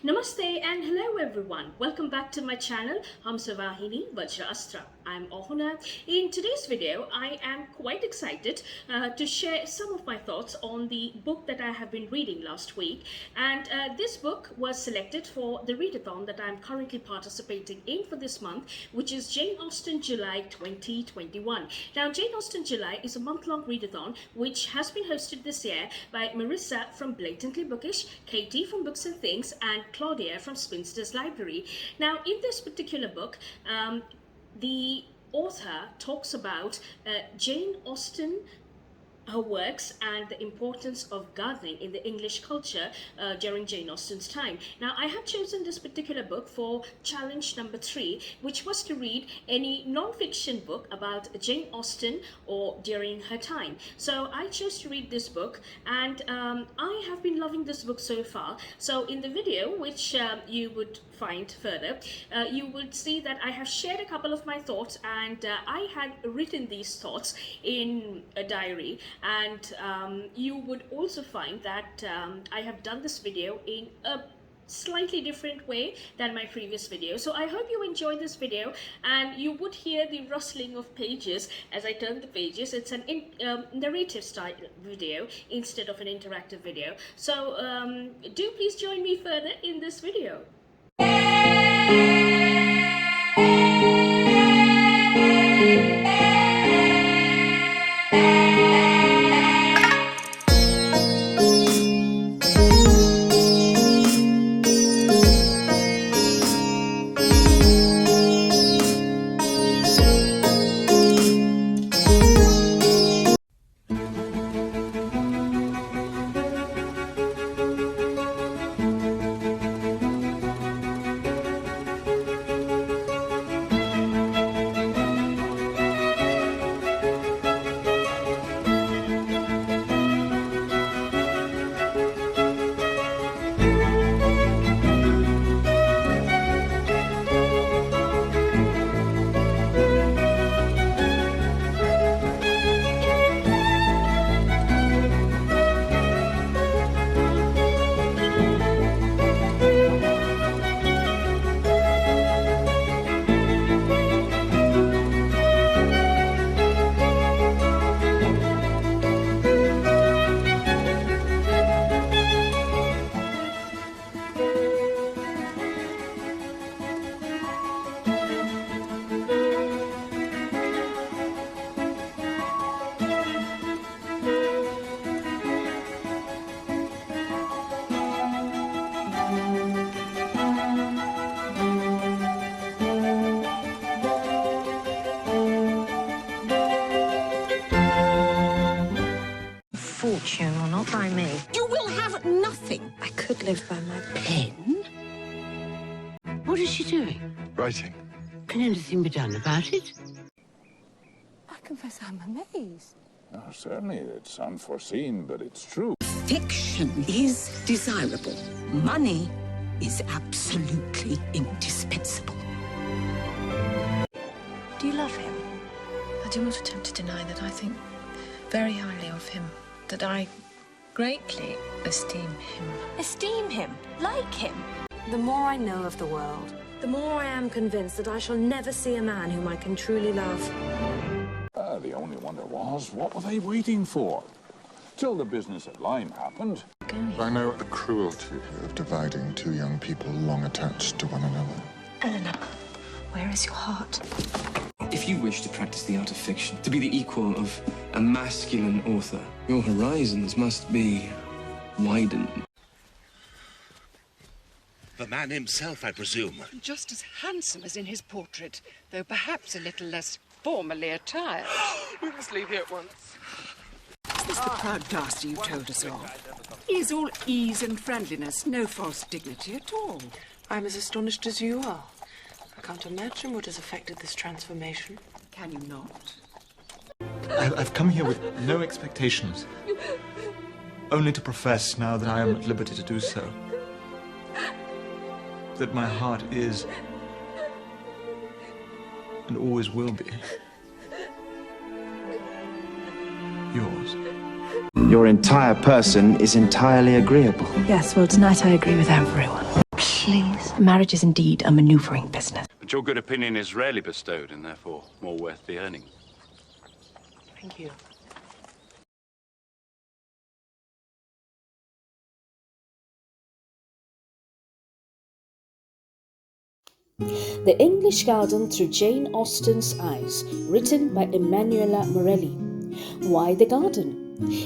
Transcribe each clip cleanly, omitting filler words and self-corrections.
Namaste and hello everyone. Welcome back to my channel Hamsavahini Vajraasthra. I'm Ahuna. In today's video, I am quite excited to share some of my thoughts on the book that I have been reading last week. And this book was selected for the readathon that I'm currently participating in for this month, which is Jane Austen July 2021. Now, Jane Austen July is a month-long readathon which has been hosted this year by Marissa from Blatantly Bookish, Katie from Books and Things, and Claudia from Spinster's Library. Now, in this particular book, the author talks about Jane Austen, her works, and the importance of gardening in the English culture during Jane Austen's time. Now, I have chosen this particular book for challenge number 3, which was to read any non-fiction book about Jane Austen or during her time. So I chose to read this book, and I have been loving this book so far. So in the video, which you would find further, you would see that I have shared a couple of my thoughts, and I had written these thoughts in a diary. And you would also find that I have done this video in a slightly different way than my previous video. So I hope you enjoyed this video, and you would hear the rustling of pages as I turn the pages. It's an narrative style video instead of an interactive video. So do please join me further in this video. Fortune, or not by me. You will have nothing. I could live by my Pen? What is she doing? Writing. Can anything be done about it? I confess I'm amazed. Oh, certainly, it's unforeseen, but it's true. Fiction is desirable. Money is absolutely indispensable. Do you love him? I do not attempt to deny that I think very highly of him, that I greatly esteem him. Esteem him, like him. The more I know of the world, the more I am convinced that I shall never see a man whom I can truly love. The only wonder was, what were they waiting for? Till the business at Lyme happened. I know the cruelty of dividing two young people long attached to one another. Eleanor, where is your heart? If you wish to practice the art of fiction, to be the equal of a masculine author, your horizons must be widened. The man himself, I presume. Just as handsome as in his portrait, though perhaps a little less formally attired. We must leave here at once. Is this the proud Darcy you told us of? He is all ease and friendliness, no false dignity at all. I'm as astonished as you are. I can't imagine what has affected this transformation. Can you not? I've come here with no expectations. Only to profess, now that I am at liberty to do so, that my heart is, and always will be, yours. Your entire person is entirely agreeable. Yes, well, tonight I agree with everyone. please. Marriage is indeed a manoeuvring business. But your good opinion is rarely bestowed and therefore more worth the earning. Thank you. The English Garden Through Jane Austen's Eyes, written by Emanuella Morelli. Why the garden?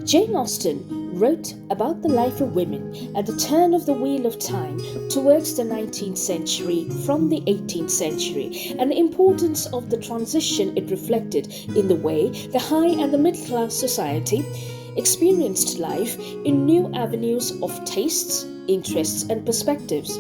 Jane Austen wrote about the life of women at the turn of the wheel of time towards the 19th century from the 18th century, and the importance of the transition it reflected in the way the high and the middle class society experienced life in new avenues of tastes, interests and perspectives.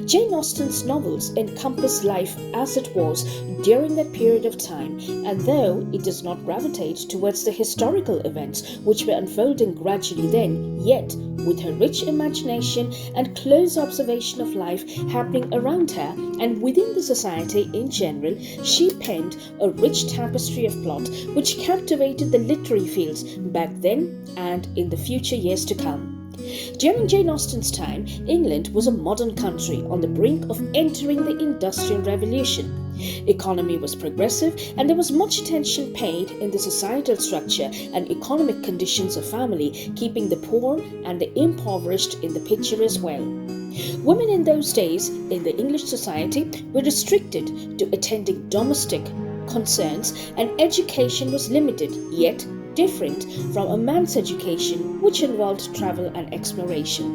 Jane Austen's novels encompass life as it was during that period of time, and though it does not gravitate towards the historical events which were unfolding gradually then, yet with her rich imagination and close observation of life happening around her and within the society in general, she penned a rich tapestry of plot which captivated the literary fields back then and in the future years to come. During Jane Austen's time, England was a modern country on the brink of entering the Industrial Revolution. Economy was progressive and there was much attention paid in the societal structure and economic conditions of family, keeping the poor and the impoverished in the picture as well. Women in those days in the English society were restricted to attending domestic concerns and education was limited, yet different from a man's education, which involved travel and exploration.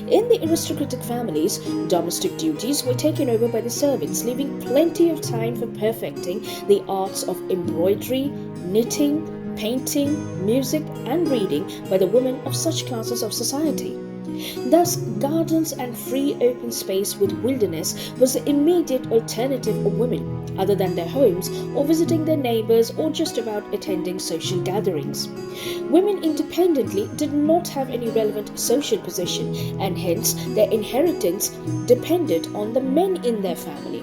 In the aristocratic families, domestic duties were taken over by the servants, leaving plenty of time for perfecting the arts of embroidery, knitting, painting, music and reading by the women of such classes of society. Thus, gardens and free open space with wilderness was the immediate alternative of women, other than their homes or visiting their neighbors or just about attending social gatherings. Women independently did not have any relevant social position, and hence their inheritance depended on the men in their family.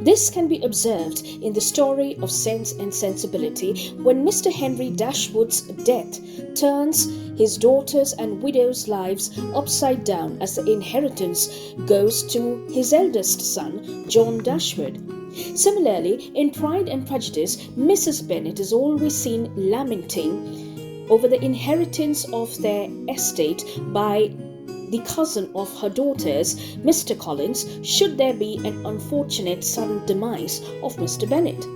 This can be observed in the story of Sense and Sensibility when Mr. Henry Dashwood's death turns his daughters' and widows' lives upside down as the inheritance goes to his eldest son, John Dashwood. Similarly, in Pride and Prejudice, Mrs. Bennet is always seen lamenting over the inheritance of their estate by the cousin of her daughters, Mr. Collins, should there be an unfortunate sudden demise of Mr. Bennet.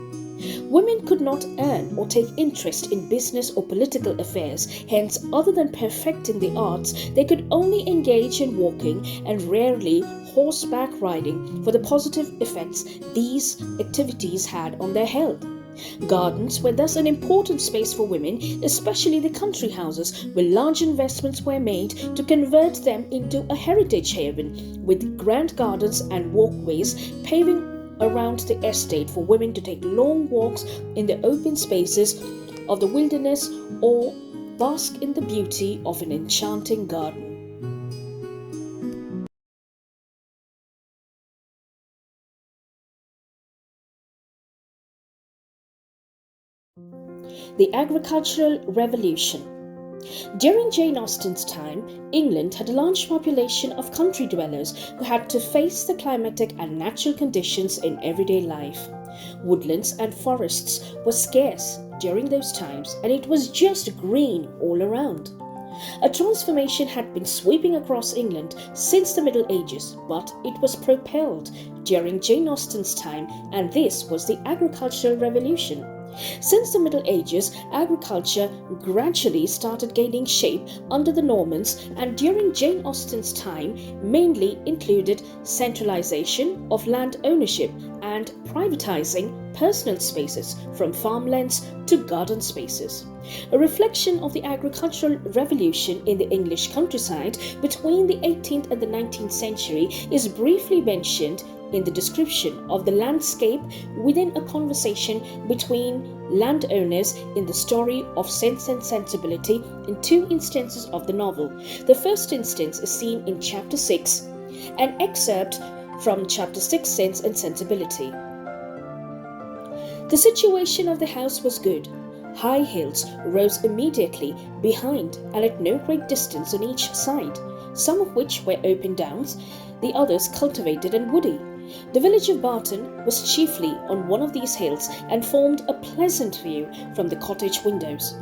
Women could not earn or take interest in business or political affairs, hence, other than perfecting the arts, they could only engage in walking and rarely horseback riding for the positive effects these activities had on their health. Gardens were thus an important space for women, especially the country houses, where large investments were made to convert them into a heritage haven, with grand gardens and walkways paving around the estate for women to take long walks in the open spaces of the wilderness or bask in the beauty of an enchanting garden. The Agricultural Revolution. During Jane Austen's time, England had a large population of country dwellers who had to face the climatic and natural conditions in everyday life. Woodlands and forests were scarce during those times, and it was just green all around. A transformation had been sweeping across England since the Middle Ages, but it was propelled during Jane Austen's time, and this was the Agricultural Revolution. Since the Middle Ages, agriculture gradually started gaining shape under the Normans, and during Jane Austen's time mainly included centralization of land ownership and privatizing personal spaces from farmlands to garden spaces. A reflection of the agricultural revolution in the English countryside between the 18th and the 19th century is briefly mentioned in the description of the landscape within a conversation between landowners in the story of Sense and Sensibility in two instances of the novel. The first instance is seen in chapter 6, an excerpt from chapter 6, Sense and Sensibility. The situation of the house was good. High hills rose immediately behind and at no great distance on each side. some of which were open downs, the others cultivated and woody. The village of Barton was chiefly on one of these hills and formed a pleasant view from the cottage windows.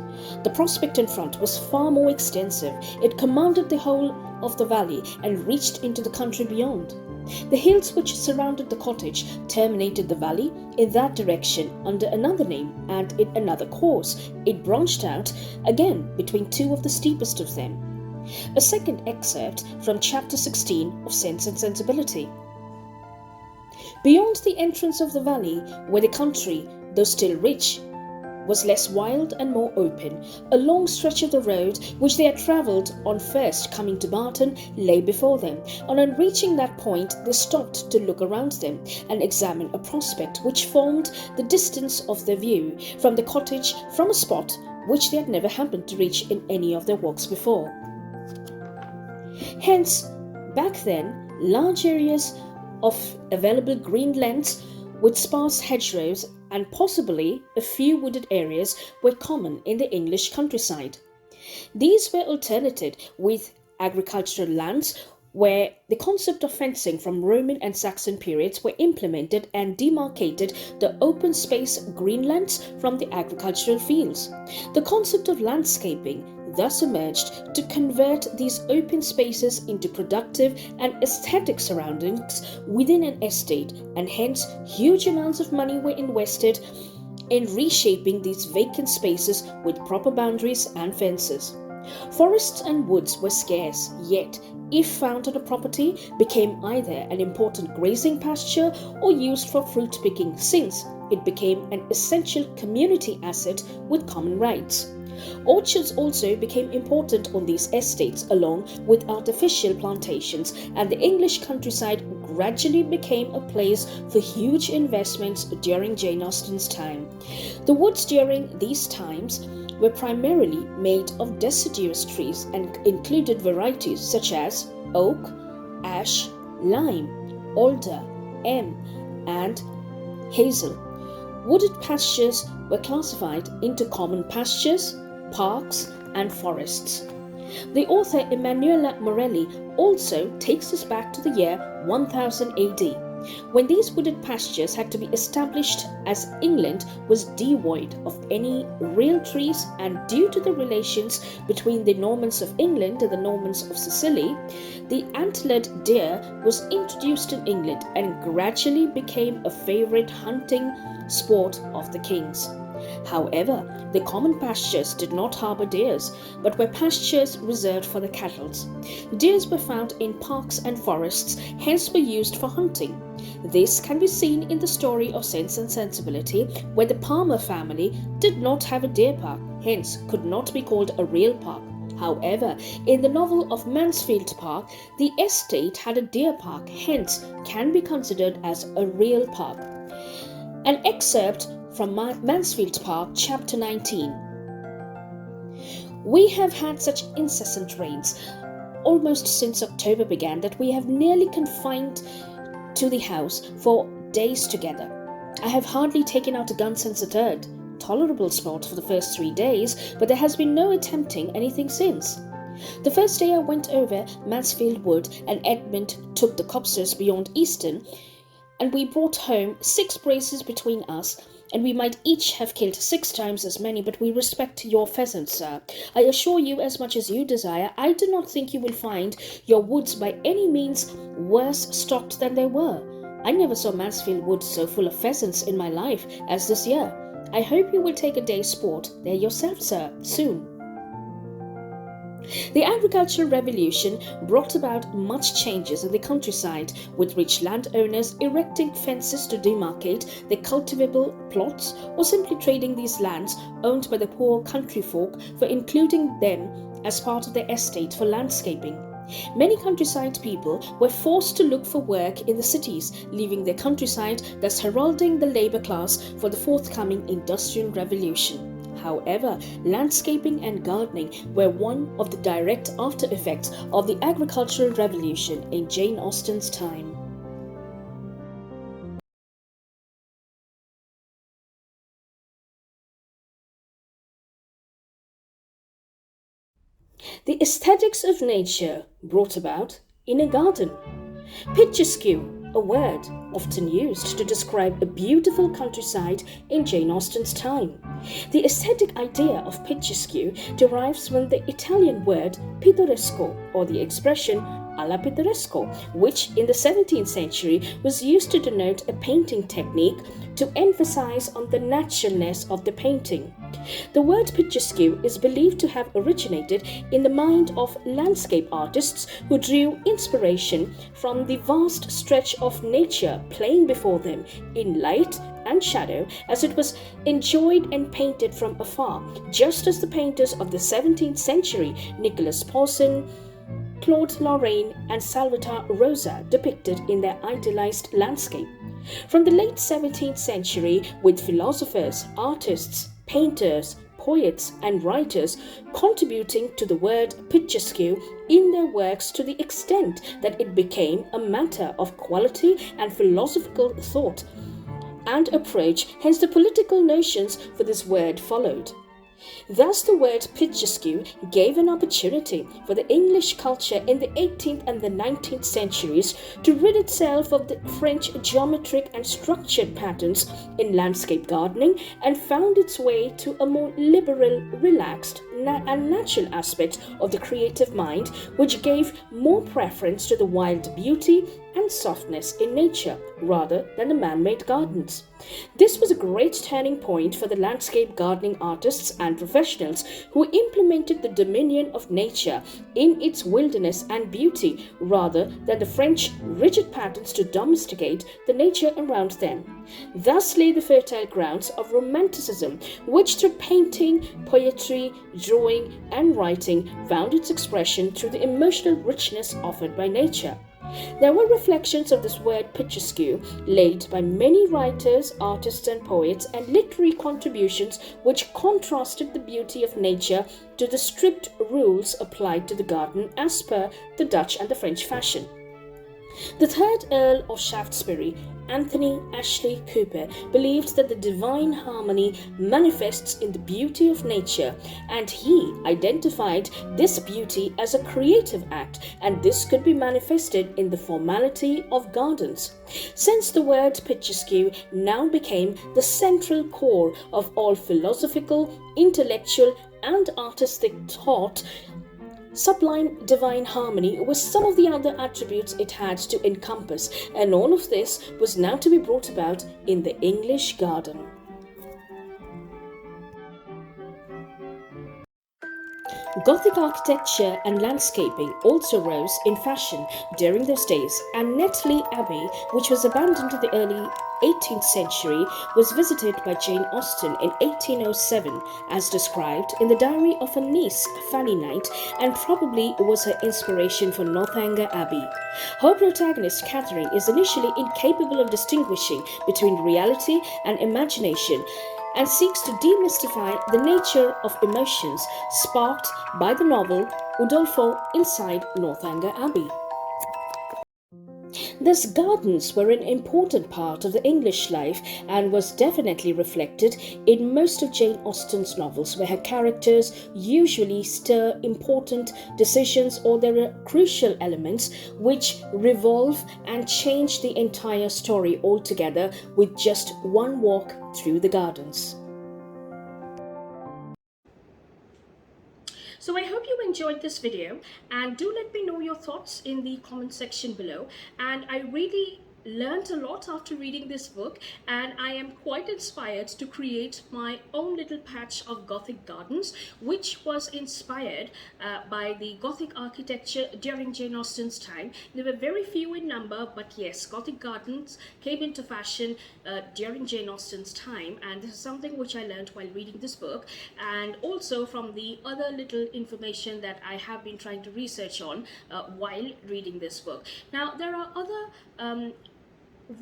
The prospect in front was far more extensive. It commanded the whole of the valley and reached into the country beyond. The hills which surrounded the cottage terminated the valley in that direction under another name, and in another course it branched out again between two of the steepest of them. A second excerpt from chapter 16 of Sense and Sensibility. Beyond the entrance of the valley, where the country, though still rich, was less wild and more open, a long stretch of the road which they had travelled on first coming to Barton lay before them, and on reaching that point they stopped to look around them and examine a prospect which formed the distance of their view from the cottage from a spot which they had never happened to reach in any of their walks before. Hence, back then, large areas of available green lands with sparse hedgerows and possibly a few wooded areas were common in the English countryside. These were alternated with agricultural lands where the concept of fencing from Roman and Saxon periods were implemented and demarcated the open space greenlands from the agricultural fields. The concept of landscaping thus emerged to convert these open spaces into productive and aesthetic surroundings within an estate, and hence huge amounts of money were invested in reshaping these vacant spaces with proper boundaries and fences. Forests and woods were scarce, yet, if found on a property, became either an important grazing pasture or used for fruit picking, since it became an essential community asset with common rights. Orchards also became important on these estates along with artificial plantations, and the English countryside gradually became a place for huge investments during Jane Austen's time. The woods during these times were primarily made of deciduous trees and included varieties such as oak, ash, lime, alder, elm, and hazel. Wooded pastures were classified into common pastures, parks, and forests. The author Emanuella Morelli also takes us back to the year 1000 AD, when these wooded pastures had to be established, as England was devoid of any real trees, and due to the relations between the Normans of England and the Normans of Sicily, the antlered deer was introduced in England and gradually became a favourite hunting sport of the kings. However, the common pastures did not harbour deers, but were pastures reserved for the cattle. Deers were found in parks and forests, hence were used for hunting. This can be seen in the story of Sense and Sensibility, where the Palmer family did not have a deer park, hence could not be called a real park. However, in the novel of Mansfield Park, the estate had a deer park, hence can be considered as a real park. An excerpt from Mansfield Park, chapter 19. We have had such incessant rains almost since October began that we have nearly confined to the house for days together. I have hardly taken out a gun since the 3rd. Tolerable sport for the first 3 days, but there has been no attempting anything since. The first day I went over Mansfield Wood and Edmund took the copses beyond Easton, and we brought home 6 braces between us, and we might each have killed 6 times as many, but we respect your pheasants, sir. I assure you, as much as you desire, I do not think you will find your woods by any means worse stocked than they were. I never saw Mansfield Wood so full of pheasants in my life as this year. I hope you will take a day's sport there yourself, sir, soon. The agricultural revolution brought about much changes in the countryside, with rich landowners erecting fences to demarcate their cultivable plots, or simply trading these lands owned by the poor country folk for including them as part of their estate for landscaping. Many countryside people were forced to look for work in the cities, leaving their countryside, thus heralding the labour class for the forthcoming industrial revolution. However, landscaping and gardening were one of the direct after effects of the agricultural revolution in Jane Austen's time. The aesthetics of nature brought about in a garden. Picturesque, a word often used to describe a beautiful countryside in Jane Austen's time. The aesthetic idea of picturesque derives from the Italian word pittoresco, or the expression alla pittoresco, which in the 17th century was used to denote a painting technique to emphasize on the naturalness of the painting. The word picturesque is believed to have originated in the mind of landscape artists who drew inspiration from the vast stretch of nature playing before them in light and shadow as it was enjoyed and painted from afar, just as the painters of the 17th century, Nicholas Poussin, Claude Lorraine and Salvatore Rosa, depicted in their idealized landscape. From the late 17th century, with philosophers, artists, painters, poets and writers contributing to the word picturesque in their works to the extent that it became a matter of quality and philosophical thought and approach, hence the political notions for this word followed. Thus, the word picturesque gave an opportunity for the English culture in the 18th and the 19th centuries to rid itself of the French geometric and structured patterns in landscape gardening and found its way to a more liberal, relaxed, and natural aspect of the creative mind, which gave more preference to the wild beauty and softness in nature rather than the man-made gardens. This was a great turning point for the landscape gardening artists and professionals who implemented the dominion of nature in its wilderness and beauty rather than the French rigid patterns to domesticate the nature around them. Thus lay the fertile grounds of Romanticism, which through painting, poetry, drawing and writing found its expression through the emotional richness offered by nature. There were reflections of this word picturesque laid by many writers, artists and poets, and literary contributions which contrasted the beauty of nature to the strict rules applied to the garden as per the Dutch and the French fashion. The third Earl of Shaftesbury, Anthony Ashley Cooper, believed that the divine harmony manifests in the beauty of nature, and he identified this beauty as a creative act, and this could be manifested in the formality of gardens. Since the word picturesque now became the central core of all philosophical, intellectual and artistic thought, sublime divine harmony was some of the other attributes it had to encompass, and all of this was now to be brought about in the English garden. Gothic architecture and landscaping also rose in fashion during those days, and Netley Abbey, which was abandoned in the early 18th century, was visited by Jane Austen in 1807, as described in the diary of her niece Fanny Knight, and probably was her inspiration for Northanger Abbey. Her protagonist Catherine is initially incapable of distinguishing between reality and imagination, and seeks to demystify the nature of emotions sparked by the novel Udolpho inside Northanger Abbey. Thus, gardens were an important part of the English life and was definitely reflected in most of Jane Austen's novels, where her characters usually stir important decisions or there are crucial elements which revolve and change the entire story altogether with just one walk through the gardens. So I hope you enjoyed this video, and do let me know your thoughts in the comment section below. And I really learned a lot after reading this book, and I am quite inspired to create my own little patch of Gothic gardens, which was inspired by the Gothic architecture during Jane Austen's time. There were very few in number, but yes, Gothic gardens came into fashion during Jane Austen's time, and this is something which I learned while reading this book, and also from the other little information that I have been trying to research on while reading this book. Now, there are other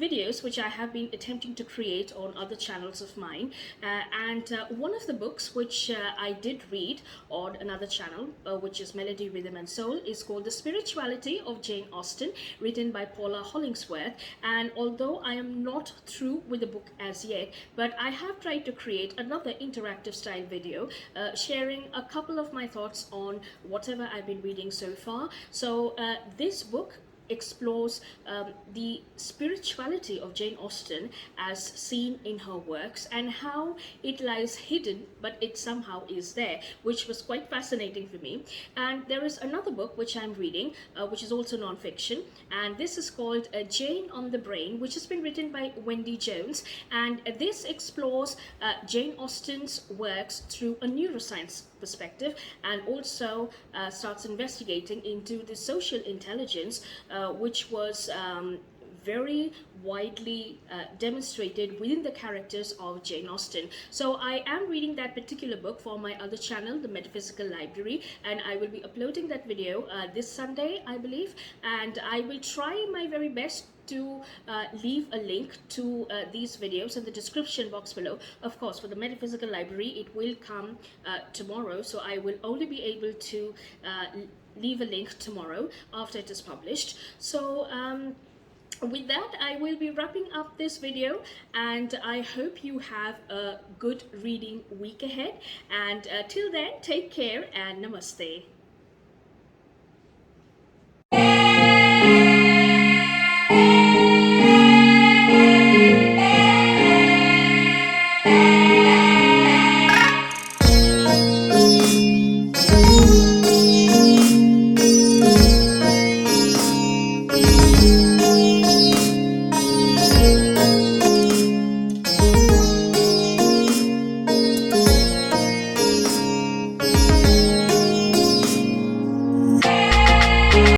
videos which I have been attempting to create on other channels of mine, and one of the books which I did read on another channel, which is Melody, Rhythm and Soul, is called The Spirituality of Jane Austen, written by Paula Hollingsworth. And although I am not through with the book as yet, but I have tried to create another interactive style video sharing a couple of my thoughts on whatever I've been reading so far. So this book explores the spirituality of Jane Austen as seen in her works, and how it lies hidden but it somehow is there, which was quite fascinating for me. And there is another book which I'm reading, which is also non-fiction, and this is called Jane on the Brain, which has been written by Wendy Jones, and this explores Jane Austen's works through a neuroscience perspective, and also starts investigating into the social intelligence which was very widely demonstrated within the characters of Jane Austen. So I am reading that particular book for my other channel, The Metaphysical Library, and I will be uploading that video this Sunday, I believe, and I will try my very best to leave a link to these videos in the description box below. Of course, for the Metaphysical Library, it will come tomorrow, so I will only be able to leave a link tomorrow after it is published. So with that, I will be wrapping up this video, and I hope you have a good reading week ahead, and till then, take care and namaste.